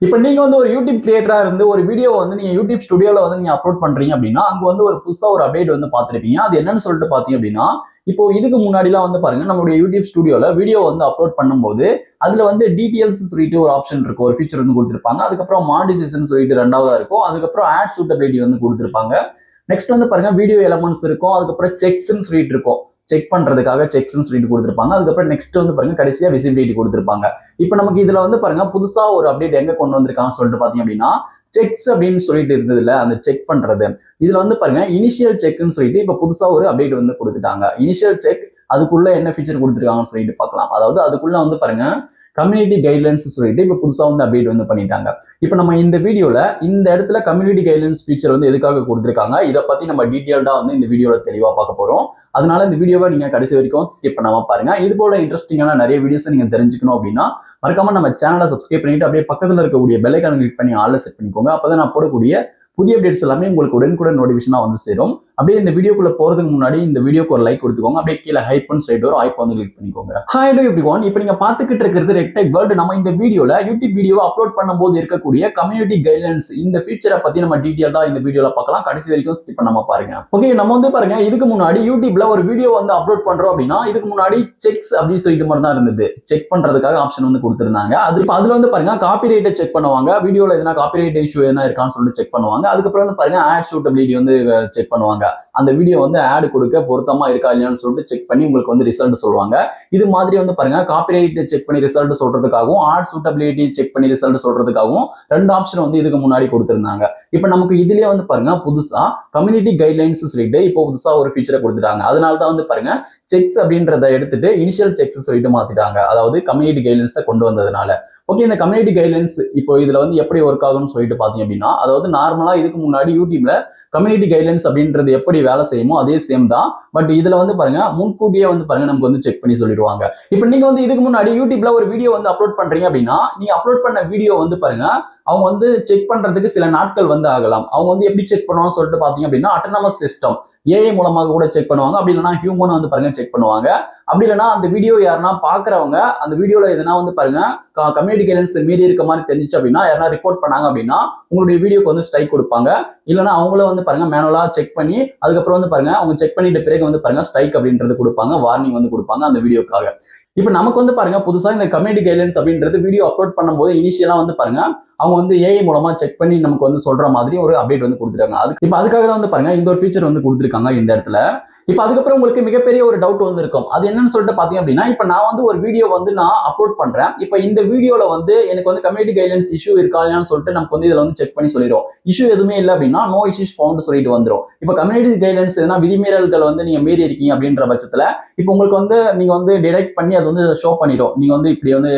இப்போ நீங்க வந்து ஒரு யூடியூப் கிரியேட்டரா இருந்து ஒரு வீடியோ வந்து நீங்க யூடியூப் ஸ்டுடியோல வந்து நீங்க அப்லோட் பண்றீங்க அப்படின்னா அங்க வந்து ஒரு புதுசா ஒரு அப்டேட் வந்து பார்த்திருப்பீங்க. அது என்னன்னு சொல்லிட்டு பாத்தீங்க அப்படின்னா, இப்போ இதுக்கு முன்னாடிலாம் வந்து பாருங்க நம்மளுடைய யூடியூப் ஸ்டுடியோல வீடியோ வந்து அப்லோட் பண்ணும்போது அதுல வந்து டீடைல்ஸ் சொல்லிட்டு ஒரு ஆப்ஷன் இருக்கும், ஒரு ஃபீச்சர் வந்து கொடுத்திருப்பாங்க. அதுக்கப்புறம் மானிடைசேஷன் சொல்லிட்டு ரெண்டாவதா இருக்கும். அதுக்கப்புறம் ஆட் சூட்டபிலிட்டி வந்து கொடுத்திருப்பாங்க. நெக்ஸ்ட் வந்து பாருங்க வீடியோ எலமெண்ட்ஸ் இருக்கும். அதுக்கப்புறம் செக்ஸ்ன்னு சொல்லிட்டு இருக்கும், செக் பண்றதுக்காக செக்ஸ்ன்னு சொல்லிட்டு கொடுத்திருப்பாங்க. அதுக்கப்புறம் நெக்ஸ்ட் வந்து பாருங்க கடைசியா விசிபிலிட்டி கொடுத்திருப்பாங்க. இப்போ நமக்கு இதுல வந்து பாருங்க புதுசா ஒரு அப்டேட் எங்க கொண்டு வந்திருக்காங்கன்னு சொல்லிட்டு பாத்தீங்க அப்படின்னா, செக்ஸ் அப்படின்னு சொல்லிட்டு இருந்ததுல அந்த செக் பண்றது, இதுல வந்து பாருங்க இனிஷியல் செக்னு சொல்லிட்டு இப்ப புதுசா ஒரு அப்டேட் வந்து கொடுத்துட்டாங்க. இனிஷியல் செக் அதுக்குள்ள என்ன ஃபீச்சர் கொடுத்துருக்காங்கன்னு சொல்லிட்டு பார்க்கலாம். அதாவது அதுக்குள்ள வந்து பாருங்க கம்யூனிட்டி கைட்லைன்ஸ் சொல்லிட்டு இப்ப புதுசா வந்து அப்டேட் வந்து பண்ணிட்டாங்க. இப்ப நம்ம இந்த வீடியோல இந்த இடத்துல கம்யூனிட்டி கைட்லைன்ஸ் ஃபீச்சர் வந்து எதுக்காக கொடுத்துருக்காங்க, இதை பத்தி நம்ம டீடைல்டா வந்து இந்த வீடியோல தெளிவா பார்க்க போறோம். அதனால இந்த வீடியோவை நீங்க கடைசி வரைக்கும் ஸ்கிப் பண்ணாம பாருங்க. இது போல இன்ட்ரெஸ்டிங்கான நிறைய வீடியோஸ் நீங்க தெரிஞ்சுக்கணும் அப்படின்னா மறக்காம நம்ம சேனலை சப்ஸ்கிரைப் பண்ணிட்டு அப்படியே பக்கத்துல இருக்கக்கூடிய பெல் ஐகானை கிளிக் பண்ணி ஆல்ல செட் பண்ணிக்கோங்க. அப்பதான் நான் போடக்கூடிய புதிய அப்டேட்ஸ் எல்லாமே உங்களுக்கு உடனுக்குடன் நோட்டிஃபிகேஷனா வந்து சேரும். அப்படியே இந்த வீடியோக்குள்ள போறதுக்கு முன்னாடி இந்த வீடியோக்கு ஒரு லைக் கொடுத்துக்கோங்க. அப்படியே கீழே ஹைப்னு சொல்லிட்டு ஒரு ஐப் வந்து கிளிக் பண்ணிக்கோங்க. ஹாய் எவ்ரிவன், இப்போ நீங்க பாத்துக்கிட்டு இருக்கிறது ரெக்டெக் வேர்ல்ட். நம்ம இந்த வீடியோல யூடியூப் வீடியோ அப்லோட் பண்ணும்போது இருக்கக்கூடிய கம்யூனிட்டி கைட்லைன்ஸ் இந்த ஃபீச்சரை பத்தி நம்ம டீடைலா இந்த வீடியோல பார்க்கலாம். கடைசி வரைக்கும் ஸ்கிப் பண்ணாம பாருங்க. ஓகே, நம்ம வந்து பாருங்க இதுக்கு முன்னாடி யூடியூப்ல ஒரு வீடியோ வந்து அப்லோட் பண்றோம் அப்படின்னா இதுக்கு முன்னாடி செக்ஸ் அப்படின்னு சொல்லிட்டு மாதிரி தான் இருந்தது. செக் பண்றதுக்காக ஆப்ஷன் வந்து கொடுத்திருந்தாங்க. அதுல வந்து பாருங்க காப்பிரைட்டை செக் பண்ணுவாங்க, வீடியோல எதனா காப்பிரைட் இஷ்யூ எதனா இருக்கான்னு சொல்லிட்டு செக் பண்ணுவாங்க. அதுக்கப்புறம் வந்து பாருங்க ஆட் சூட்டபிலிட்டி வந்து செக் பண்ணுவாங்க. அந்த வீடியோ வந்து ஆட் கொடுக்க பொருத்தமா இருக்கா இல்லையான்னு சொல்லிட்டு செக் பண்ணி உங்களுக்கு வந்து ரிசல்ட் சொல்லுவாங்க. இது மாதிரி வந்து பாருங்க காப்பிரைட் செக் பண்ணி ரிசல்ட் சொல்றதுக்காகவும் ஆட் சூட்டபிலிட்டி செக் பண்ணி ரிசல்ட் சொல்றதுக்காகவும் ரெண்டு ஆப்ஷன் வந்து இதுக்கு முன்னாடி கொடுத்திருந்தாங்க. இப்ப நமக்கு இதுலயே வந்து பாருங்க புதுசா கம்யூனிட்டி கைட்லைன்ஸ் சொல்லிட்டு இப்போ புதுசா ஒரு ஃபீச்சரை கொடுத்துட்டாங்க. அதனாலதான் வந்து பாருங்க செக்ஸ் அப்படின்றத எடுத்துட்டு இனிஷியல் செக்ஸ் சொல்லிட்டு மாத்திட்டாங்க. அதாவது கம்யூனிட்டி கைட்லைன்ஸை கொண்டு வந்ததுனால. ஓகே, இந்த கம்யூனிட்டி கைட்லைன்ஸ் இப்போ இதுல வந்து எப்படி ஒர்க் ஆகும்னு சொல்லிட்டு பாத்தீங்க அப்படின்னா, அதாவது நார்மலா இதுக்கு முன்னாடி யூடியூப்ல கம்யூனிட்டி கைட்லைன்ஸ் அப்படின்றது எப்படி வேலை செய்யுமோ அதே சேம் தான். பட் இதுல வந்து பாருங்க முன்கூட்டியே வந்து பாருங்க நமக்கு வந்து செக் பண்ணி சொல்லிடுவாங்க. இப்போ நீங்க வந்து இதுக்கு முன்னாடி யூடியூப்ல ஒரு வீடியோ வந்து அப்லோட் பண்றீங்க அப்படின்னா நீங்க அப்லோட் பண்ண வீடியோ வந்து பாருங்க அவங்க வந்து செக் பண்றதுக்கு சில நாட்கள் வந்து ஆகலாம். அவங்க வந்து எப்படி செக் பண்ணுவாங்கன்னு சொல்லிட்டு பாத்தீங்க அப்படின்னா அட்டானமஸ் சிஸ்டம் ஏஐ மூலமாக கூட செக் பண்ணுவாங்க. அப்படி இல்லைன்னா ஹியூமன் வந்து பாருங்க செக் பண்ணுவாங்க. அப்படி இல்லைன்னா அந்த வீடியோ யாருன்னா பாக்குறவங்க அந்த வீடியோல எதனா வந்து பாருங்க கம்யூனிட்டி கைட்லைன்ஸ் மீறி இருக்க மாதிரி தெரிஞ்சிச்சு அப்படின்னா யாரா ரிப்போர்ட் பண்ணாங்க அப்படின்னா உங்களுடைய வீடியோக்கு வந்து ஸ்ட்ரைக் கொடுப்பாங்க. இல்லைன்னா அவங்கள வந்து பாருங்க மேனுவலா செக் பண்ணி அதுக்கப்புறம் வந்து பாருங்க அவங்க செக் பண்ணிட்ட பிறகு வந்து பாருங்க ஸ்ட்ரைக் அப்படின்றது கொடுப்பாங்க, வார்னிங் வந்து கொடுப்பாங்க அந்த வீடியோக்காக. இப்ப நமக்கு வந்து பாருங்க புதுசா இந்த கம்யூனிட்டி கைட்லைன்ஸ் அப்படின்றது வீடியோ அப்லோட் பண்ணும்போது இனிஷியலா வந்து பாருங்க அவங்க வந்து ஏஐ மூலமா செக் பண்ணி நமக்கு வந்து சொல்ற மாதிரி ஒரு அப்டேட் வந்து கொடுத்துருக்காங்க. அதுக்கு இப்ப அதுக்காக தான் வந்து பாருங்க இந்த ஒரு ஃபீச்சர் வந்து கொடுத்துருக்காங்க இந்த இடத்துல. இப்ப அதுக்கப்புறம் உங்களுக்கு மிகப்பெரிய ஒரு டவுட் வந்து இருக்கும். அது என்னன்னு சொல்லிட்டு பாத்தீங்க அப்படின்னா, இப்ப நான் வந்து ஒரு வீடியோ வந்து நான் அப்லோட் பண்றேன். இப்ப இந்த வீடியோல வந்து எனக்கு வந்து கம்யூனிட்டி கைட்லைன்ஸ் இஷ்யூ இருக்கா இல்லையான்னு சொல்லிட்டு நமக்கு வந்து இதுல வந்து செக் பண்ணி சொல்லிடும். இஷ்யூ எதுவுமே இல்லை அப்படின்னா நோ இஷ்யூஸ் ஃபவுண்ட் சொல்லிட்டு வந்துடும். இப்ப கம்யூனிட்டி கைட்லைன்ஸ் எதனா விதிமீறல்கள் வந்து நீங்க மீறி இருக்கீங்க அப்படின்ற பட்சத்துல இப்ப உங்களுக்கு வந்து நீங்க வந்து டிடெக்ட் பண்ணி அது வந்து ஷோ பண்ணிடும். நீங்க வந்து இப்படி வந்து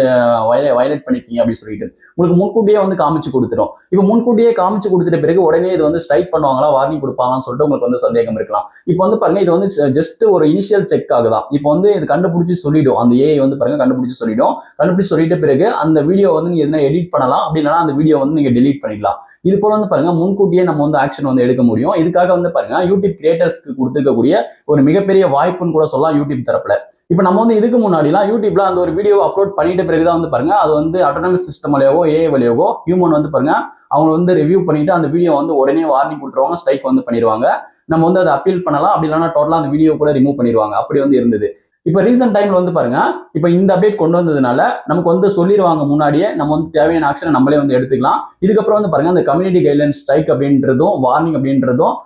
வயலேட் பண்ணிருக்கீங்க அப்படின்னு சொல்லிட்டு உங்களுக்கு முன்கூட்டியே வந்து காமிச்சு கொடுத்துரும். இப்ப முன்கூட்டியே காமிச்சு கொடுத்துட்ட பிறகு உடனே இது வந்து ஸ்ட்ரைக் பண்ணுவாங்களா வார்னிங் கொடுப்பாங்கன்னு சொல்லிட்டு உங்களுக்கு வந்து சந்தேகம் இருக்கலாம். இப்போ வந்து பாருங்க இது வந்து ஜஸ்ட் ஒரு இனிஷியல் செக் ஆகுதான். இப்போ வந்து இது கண்டுபிடிச்சு சொல்லிடும், அந்த ஏஐ வந்து பாருங்க கண்டுபிடிச்சு சொல்லிடும். கண்டுபிடிச்சு சொல்லிட்ட பிறகு அந்த வீடியோ வந்து நீங்க எதனா எடிட் பண்ணலாம், அப்படி இல்லைன்னா அந்த வீடியோ வந்து நீங்க டெலீட் பண்ணிடலாம். இது போல வந்து பாருங்க முன்கூட்டியே நம்ம வந்து ஆக்ஷன் வந்து எடுக்க முடியும். இதுக்காக வந்து பாருங்க யூடியூப் கிரியேட்டர்ஸ்க்கு கொடுத்துருக்கக்கூடிய ஒரு மிகப்பெரிய வாய்ப்புன்னு கூட சொல்லலாம் யூடியூப் தரப்புல. இப்ப நம்ம வந்து இதுக்கு முன்னாடிலாம் யூடியூப்ல அந்த ஒரு வீடியோ அப்லோட் பண்ணிட்ட பிறகுதான் வந்து பாருங்க அது வந்து ஆட்டோனமஸ் சிஸ்டம் வழியாவோ ஏஐ வழியாவோ ஹியூமன் வந்து பாருங்க அவங்க வந்து ரிவ்யூ பண்ணிட்டு அந்த வீடியோ வந்து உடனே வார்னிங் கொடுத்துருவாங்க, ஸ்ட்ரைக் வந்து பண்ணிடுவாங்க. நம்ம வந்து அதை அப்பீல் பண்ணலாம், அப்படி இல்லைன்னா டோட்டலா அந்த வீடியோ கூட ரிமூவ் பண்ணிடுவாங்க. அப்படி வந்து இருந்தது. இப்ப ரீசென்ட் டைம்ல வந்து பாருங்க இப்ப இந்த அப்டேட் கொண்டு வந்ததுனால நமக்கு வந்து சொல்லிடுவாங்க முன்னாடியே, நம்ம வந்து தேவையான ஆக்ஷனை நம்மளே வந்து எடுத்துக்கலாம். இதுக்கப்புறம் வந்து பாருங்க அந்த கம்யூனிட்டி கைட்லைன்ஸ் ஸ்ட்ரைக் அப்படின்றதும் வார்னிங் அப்படின்றதும்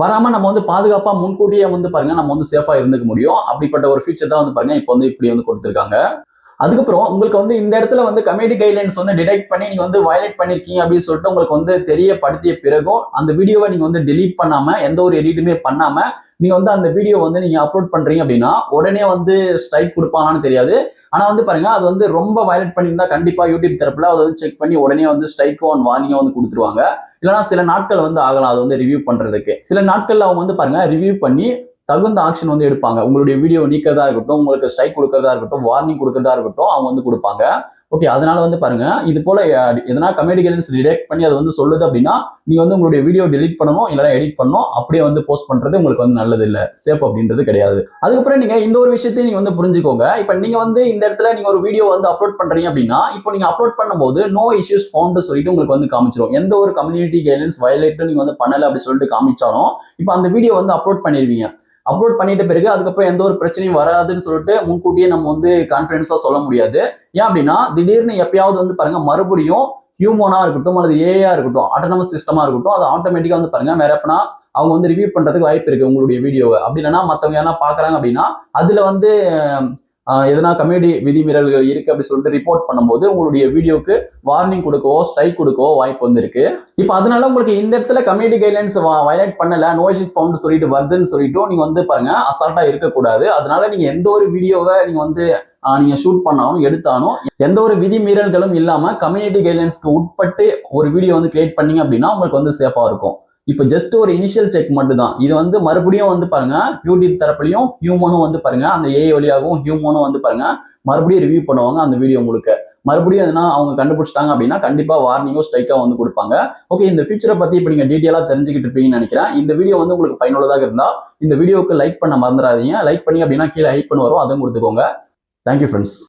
வராம நம்ம வந்து பாதுகாப்பா முன்கூட்டியே வந்து பாருங்க நம்ம வந்து சேஃபா இருந்துக்க முடியும். அப்படிப்பட்ட ஒரு ஃபீச்சர் தான் வந்து பாருங்க இப்போ வந்து இப்படி வந்து கொடுத்துருக்காங்க. அதுக்கப்புறம் உங்களுக்கு வந்து இந்த இடத்துல வந்து கம்யூனிட்டி கைட்லைன்ஸ் வந்து டிடெக்ட் பண்ணி நீங்க வந்து வயலேட் பண்ணிருக்கீங்க அப்படின்னு சொல்லிட்டு உங்களுக்கு வந்து தெரியப்படுத்திய பிறகும் அந்த வீடியோவை நீங்க வந்து டெலீட் பண்ணாம எந்த ஒரு எடிட்டுமே பண்ணாம நீங்க வந்து அந்த வீடியோ வந்து நீங்க அப்லோட் பண்றீங்க அப்படின்னா உடனே வந்து ஸ்ட்ரைக் கொடுப்பாங்கன்னு தெரியாது. ஆனா வந்து பாருங்க அது வந்து ரொம்ப வயலேட் பண்ணியிருந்தா கண்டிப்பா யூடியூப் தரப்புல அதை வந்து செக் பண்ணி உடனே வந்து ஸ்ட்ரைக்கோ வார்னிங்கோ வந்து கொடுத்துருவாங்க. இல்லைன்னா சில நாட்கள் வந்து ஆகலாம் அது வந்து ரிவ்யூ பண்றதுக்கு. சில நாட்கள்ல அவங்க வந்து பாருங்க ரிவ்யூ பண்ணி தகுந்த ஆக்ஷன் வந்து எடுப்பாங்க. உங்களுடைய வீடியோ நீக்கிறதா இருக்கட்டும், உங்களுக்கு ஸ்ட்ரைக் கொடுக்கறதா இருக்கட்டும், வார்னிங் கொடுக்கறதா இருக்கட்டும் அவங்க வந்து கொடுப்பாங்க. ஓகே, அதனால வந்து பாருங்க, இது போல எதனா கம்யூனிட்டி கைட்லைன்ஸ் டிடெக்ட் பண்ணி அது வந்து சொல்லுது அப்படின்னா நீங்க வந்து உங்களுடைய வீடியோ டெலிட் பண்ணணும், இல்லைன்னா எடிட் பண்ணணும். அப்படியே வந்து போஸ்ட் பண்றது உங்களுக்கு வந்து நல்லது இல்ல, சேஃப் அப்படின்றது கிடையாது. அதுக்கப்புறம் நீங்க இந்த ஒரு விஷயத்தையும் நீங்க வந்து புரிஞ்சுக்கோங்க. இப்ப நீங்க வந்து இந்த இடத்துல நீங்க ஒரு வீடியோ வந்து அப்லோட் பண்றீங்க அப்படின்னா, இப்போ நீங்க அப்லோட் பண்ணும்போது நோ இஷ்யூஸ் ஃபவுண்ட் சொல்லிட்டு உங்களுக்கு வந்து காமிச்சிடும். எந்த ஒரு கம்யூனிட்டி கைட்லைன்ஸ் வயலேட்டும் நீங்க வந்து பண்ணல அப்படி சொல்லிட்டு காமிச்சாலும், இப்போ அந்த வீடியோ வந்து அப்லோட் பண்ணிருவீங்க. அப்லோட் பண்ணிட்ட பிறகு அதுக்கப்புறம் எந்த ஒரு பிரச்சனையும் வராதுன்னு சொல்லிட்டு முன்கூட்டியே நம்ம வந்து கான்பிடன்ஸா சொல்ல முடியாது. ஏன் அப்படின்னா திடீர்னு எப்பயாவது வந்து பாருங்க மறுபடியும் ஹியூமனா இருக்கட்டும் அல்லது ஏஐயா இருக்கட்டும், ஆட்டோனமஸ் சிஸ்டமா இருக்கட்டும், அது ஆட்டோமேட்டிக்கா வந்து பாருங்க வேற எப்பனா அவங்க வந்து ரிவ்யூ பண்றதுக்கு வாய்ப்பு இருக்கு உங்களுடைய வீடியோவை. அப்படி இல்லைன்னா மத்தவங்க யாரா பாக்குறாங்க அப்படின்னா அதுல வந்து எதனா கம்யூனிட்டி விதிமீறல்கள் இருக்கு அப்படி சொல்லிட்டு ரிப்போர்ட் பண்ணும்போது உங்களுடைய வீடியோக்கு வார்னிங் கொடுக்கவோ ஸ்ட்ரைக் கொடுக்கவோ வாய்ப்பு வந்து இருக்கு. இப்போ அதனால உங்களுக்கு இந்த இடத்துல கம்யூனிட்டி கைட்லைன்ஸ் வயலேட் பண்ணல, நோ இஷ்யூஸ் ஃபவுண்ட் சொல்லிட்டு வருதுன்னு சொல்லிட்டு நீங்க வந்து பாருங்க அசால்ட்டா இருக்கக்கூடாது. அதனால நீங்க எந்த ஒரு வீடியோவை நீங்க வந்து நீங்க ஷூட் பண்ணாலும் எடுத்தாலும் எந்த ஒரு விதிமீறல்களும் இல்லாம கம்யூனிட்டி கைட்லைன்ஸ்க்கு உட்பட்டு ஒரு வீடியோ வந்து கிரியேட் பண்ணீங்க அப்படின்னா உங்களுக்கு வந்து சேஃபா இருக்கும். இப்போ ஜஸ்ட் ஒரு இனிஷியல் செக் மட்டும் தான். இது வந்து மறுபடியும் வந்து பாருங்க யூடியூப் தரப்புலையும் ஹியூமனும் வந்து பாருங்க அந்த ஏஐ வழியாகவும் ஹியூமனும் வந்து பாருங்க மறுபடியும் ரிவ்யூ பண்ணுவாங்க அந்த வீடியோ முழுக்க. மறுபடியும் எதுனா அவங்க கண்டுபிடிச்சிட்டாங்க அப்படின்னா கண்டிப்பா வார்னிங்கோ ஸ்ட்ரைக்கோ வந்து கொடுப்பாங்க. ஓகே, இந்த ஃபியூச்சரை பத்தி இப்போ நீங்க டீட்டெயிலா தெரிஞ்சுக்கிட்டு இருப்பீங்கன்னு நினைக்கிறேன். இந்த வீடியோ வந்து உங்களுக்கு பயனுள்ளதாக இருந்தா இந்த வீடியோக்கு லைக் பண்ண மறந்துடாதீங்க. லைக் பண்ணி அப்படின்னா கீழே ஹைப் பண்ணி வரும், அதுவும் கொடுத்துக்கோங்க. Thank you friends.